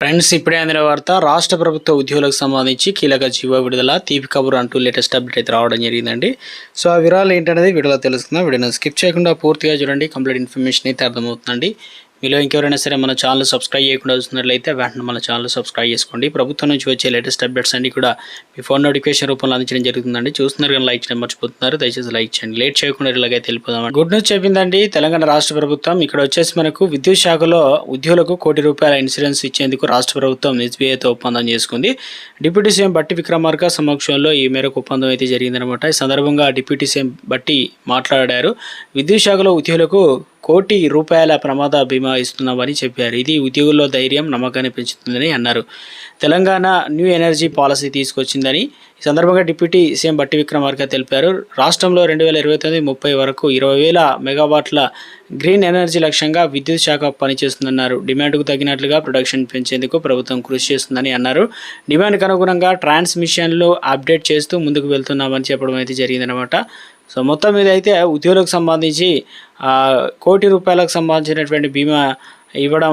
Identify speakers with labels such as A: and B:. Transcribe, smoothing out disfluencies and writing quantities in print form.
A: Friends, ఇప్పుడే అందిన వార్త. రాష్ట్ర ప్రభుత్వ ఉద్యోగులకు సంబంధించి కీలక జీవో విడుదల, తీపి కబురు అంటూ లేటెస్ట్ అప్డేట్ అయితే రావడం జరిగిందండి. సో ఆ వివరాలు ఏంటనేది వీడియోలో తెలుసుకుందాం. వీడియోని స్కిప్ చేయకుండా పూర్తిగా చూడండి. కంప్లీట్ ఇన్ఫర్మేషన్ అయితే అర్థమవుతుందండి. మీలో ఇంకెవరైనా సరే మన ఛానల్ సబ్స్క్రైబ్ చేయకుండా చూస్తున్నట్లయితే వెంటనే మన ఛానల్ సబ్స్క్రైబ్ చేసుకోండి. ప్రభుత్వం నుంచి వచ్చే లేటెస్ట్ అప్డేట్స్ అన్ని కూడా మీ ఫోన్ నోటిఫికేషన్ రూపంలో అందించడం జరుగుతుందండి. చూస్తున్నారు కానీ లైక్ చేయడం మర్చిపోతున్నారు. దయచేసి లైక్ చేయండి. లేట్ చేయకుండా ఇలాగైతే వెళ్ళిపోదాం. గుడ్ న్యూస్ చెప్పిందండి తెలంగాణ రాష్ట్ర ప్రభుత్వం. ఇక్కడ వచ్చేసి మనకు విద్యుత్ శాఖలో ఉద్యోగులకు ₹1 కోటి ఇన్సూరెన్స్ ఇచ్చేందుకు రాష్ట్ర ప్రభుత్వం ఎస్బీఐతో ఒప్పందం చేసుకుంది. డిప్యూటీ సీఎం బట్టి విక్రమార్క సమక్షంలో ఈ మేరకు ఒప్పందం అయితే జరిగిందనమాట. ఈ సందర్భంగా డిప్యూటీ సీఎం బట్టి మాట్లాడారు. విద్యుత్ శాఖలో ఉద్యోగులకు ₹1 కోటి ప్రమాద బీమా ఇస్తున్నామని చెప్పారు. ఇది ఉద్యోగుల్లో ధైర్యం, నమ్మకాన్ని పెంచుతుందని అన్నారు. తెలంగాణ న్యూ ఎనర్జీ పాలసీ తీసుకొచ్చిందని ఈ సందర్భంగా డిప్యూటీ సీఎం బట్టి విక్రమార్క తెలిపారు. రాష్ట్రంలో 2029-30 వరకు 20,000 మెగావాట్ల గ్రీన్ ఎనర్జీ లక్ష్యంగా విద్యుత్ శాఖ పనిచేస్తుందన్నారు. డిమాండ్కు తగినట్లుగా ప్రొడక్షన్ పెంచేందుకు ప్రభుత్వం కృషి చేస్తుందని అన్నారు. డిమాండ్కు అనుగుణంగా ట్రాన్స్మిషన్లు అప్డేట్ చేస్తూ ముందుకు వెళ్తున్నామని చెప్పడం అయితే జరిగిందనమాట. సో మొత్తం మీద అయితే ఉద్యోగులకు సంబంధించి ₹1 కోటి సంబంధించినటువంటి బీమా ఇవ్వడం